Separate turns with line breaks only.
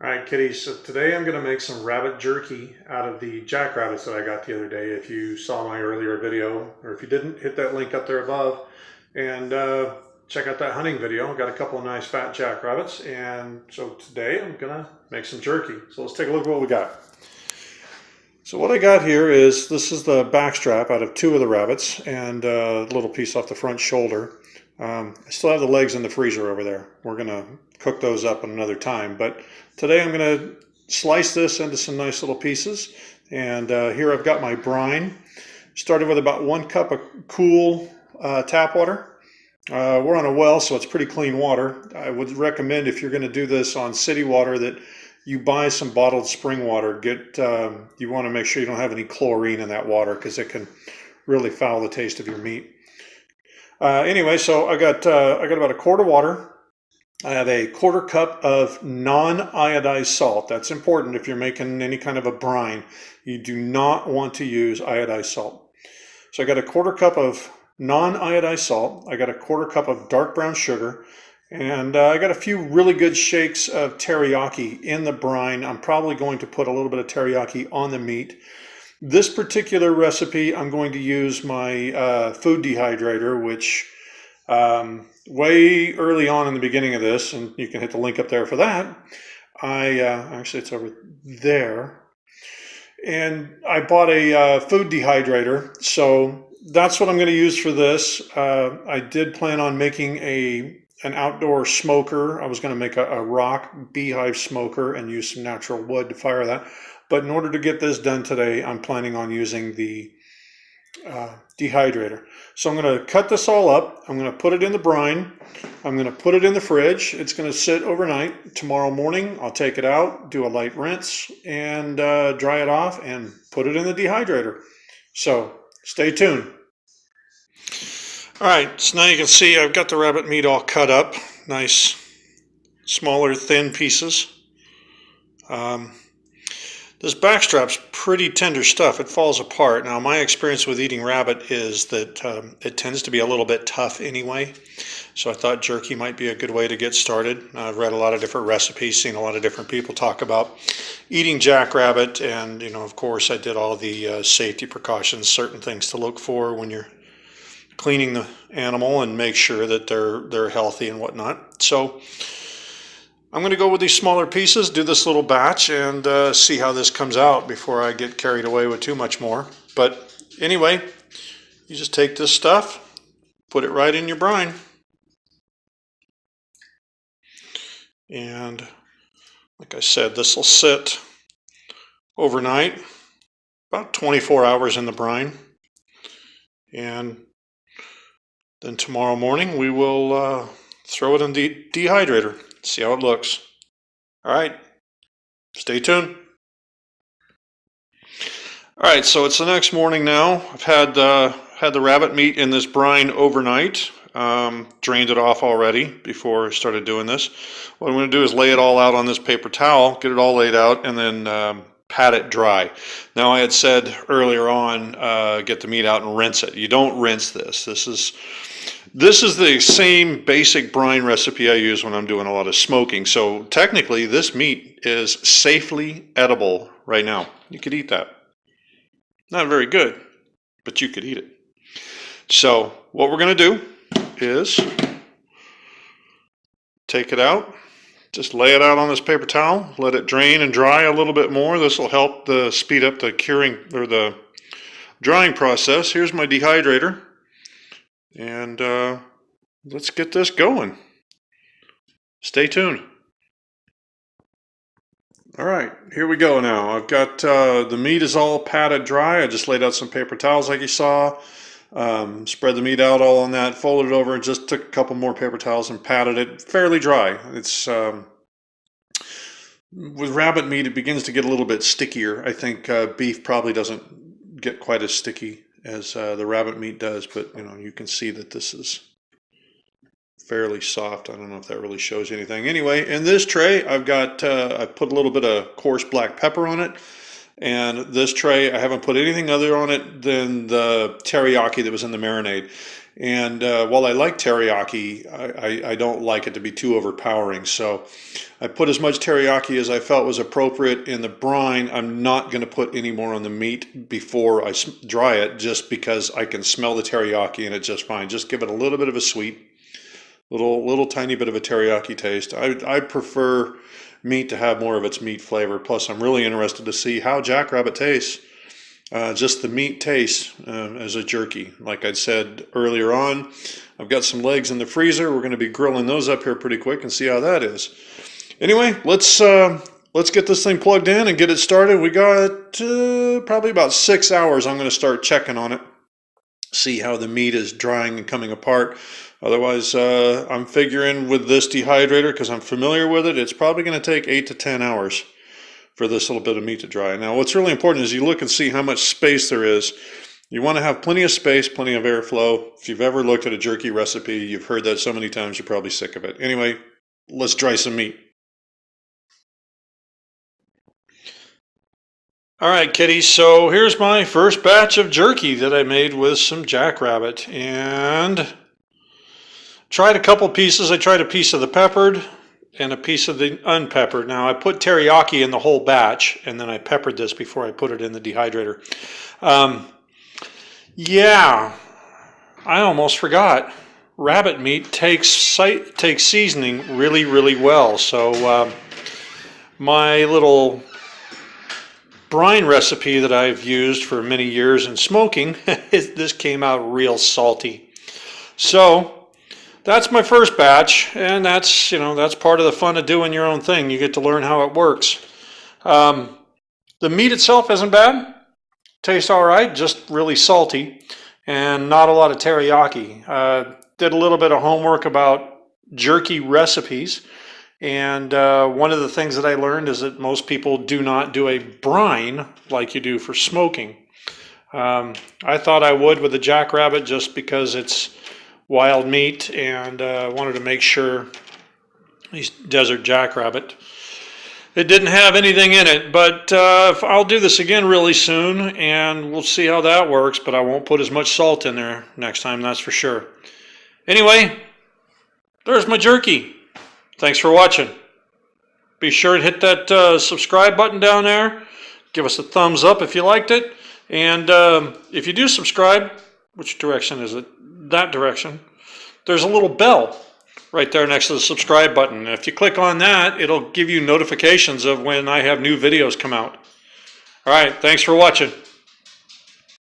All right, kitties, so today I'm going to make some rabbit jerky out of the jackrabbits that I got the other day. If you saw my earlier video, or if you didn't, hit that link up there above and check out that hunting video. I've got a couple of nice fat jackrabbits, and so today I'm going to make some jerky. So let's take a look at what we got. So what I got here is, this is the back strap out of two of the rabbits and a little piece off the front shoulder. I still have the legs in the freezer over there. We're going to cook those up another time, but today I'm going to slice this into some nice little pieces. And here I've got my brine. Started with about 1 cup of cool tap water. We're on a well, so it's pretty clean water. I would recommend, if you're going to do this on city water, that you buy some bottled spring water. You want to make sure you don't have any chlorine in that water, because it can really foul the taste of your meat. Anyway, so I got about a quart of water. I have a 1/4 cup of non-iodized salt. That's important if you're making any kind of a brine. You do not want to use iodized salt. So I got a 1/4 cup of non-iodized salt. I got a 1/4 cup of dark brown sugar. And I got a few really good shakes of teriyaki in the brine. I'm probably going to put a little bit of teriyaki on the meat. This particular recipe, I'm going to use my food dehydrator, which way early on in the beginning of this, and you can hit the link up there for that. Actually, it's over there. And I bought a food dehydrator, so that's what I'm going to use for this. I did plan on making an outdoor smoker. I was going to make a rock beehive smoker and use some natural wood to fire that. But in order to get this done today, I'm planning on using the dehydrator. So I'm going to cut this all up. I'm going to put it in the brine. I'm going to put it in the fridge. It's going to sit overnight. Tomorrow morning, I'll take it out, do a light rinse, and dry it off and put it in the dehydrator. So stay tuned. All right, so now you can see I've got the rabbit meat all cut up. Nice, smaller, thin pieces. This backstrap's pretty tender stuff. It falls apart. Now, my experience with eating rabbit is that it tends to be a little bit tough anyway. So I thought jerky might be a good way to get started. I've read a lot of different recipes, seen a lot of different people talk about eating jackrabbit. And, of course, I did all the safety precautions, certain things to look for when you're cleaning the animal and make sure that they're healthy and whatnot. So I'm going to go with these smaller pieces, do this little batch, and see how this comes out before I get carried away with too much more. But anyway, you just take this stuff, put it right in your brine. And like I said, this will sit overnight, about 24 hours in the brine. And then tomorrow morning we will throw it in the dehydrator. See how it looks. All right, stay tuned. All right, so it's the next morning now. I've had the rabbit meat in this brine overnight. Drained it off already before I started doing this. What I'm going to do is lay it all out on this paper towel, get it all laid out, and then pat it dry. Now, I had said earlier on, get the meat out and rinse it. You don't rinse this. This is the same basic brine recipe I use when I'm doing a lot of smoking. So technically, this meat is safely edible right now. You could eat that. Not very good, but you could eat it. So what we're going to do is take it out. Just lay it out on this paper towel. Let it drain and dry a little bit more. This will help speed up the curing or the drying process. Here's my dehydrator. And let's get this going. Stay tuned. All right, here we go now. I've got the meat is all patted dry. I just laid out some paper towels like you saw. Spread the meat out all on that, folded it over, and just took a couple more paper towels and patted it fairly dry. It's with rabbit meat, it begins to get a little bit stickier. I think beef probably doesn't get quite as sticky as the rabbit meat does, but you can see that this is fairly soft. I don't know if that really shows anything. Anyway, in this tray, I've got I put a little bit of coarse black pepper on it, and this tray I haven't put anything other on it than the teriyaki that was in the marinade. And while I like teriyaki, I don't like it to be too overpowering. So I put as much teriyaki as I felt was appropriate in the brine. I'm not going to put any more on the meat before I dry it, just because I can smell the teriyaki in it just fine. Just give it a little bit of a sweet, little tiny bit of a teriyaki taste. I prefer meat to have more of its meat flavor. Plus, I'm really interested to see how jackrabbit tastes. Just the meat taste as a jerky. Like I said earlier on, I've got some legs in the freezer. We're going to be grilling those up here pretty quick and see how that is. Anyway, let's get this thing plugged in and get it started. We got probably about 6 hours. I'm going to start checking on it, see how the meat is drying and coming apart. Otherwise, I'm figuring with this dehydrator, because I'm familiar with it, it's probably going to take 8 to 10 hours for this little bit of meat to dry. Now, what's really important is you look and see how much space there is. You want to have plenty of space, plenty of airflow. If you've ever looked at a jerky recipe, you've heard that so many times, you're probably sick of it. Anyway, let's dry some meat. All right, kiddies, so here's my first batch of jerky that I made with some jackrabbit. And tried a couple pieces. I tried a piece of the peppered and a piece of the unpeppered. Now, I put teriyaki in the whole batch, and then I peppered this before I put it in the dehydrator. Yeah, I almost forgot. Rabbit meat takes seasoning really, really well. So my little brine recipe that I've used for many years in smoking, this came out real salty. So that's my first batch, and that's part of the fun of doing your own thing. You get to learn how it works. The meat itself isn't bad. Tastes all right, just really salty, and not a lot of teriyaki. Did a little bit of homework about jerky recipes, and one of the things that I learned is that most people do not do a brine like you do for smoking. I thought I would with the jackrabbit just because it's wild meat, and wanted to make sure these desert jackrabbit, it didn't have anything in it. But I'll do this again really soon, and we'll see how that works. But I won't put as much salt in there next time, that's for sure. Anyway, there's my jerky. Thanks for watching. Be sure to hit that subscribe button down there. Give us a thumbs up if you liked it. And if you do subscribe, which direction is it? That direction. There's a little bell right there next to the subscribe button. And if you click on that, it'll give you notifications of when I have new videos come out. All right, thanks for watching.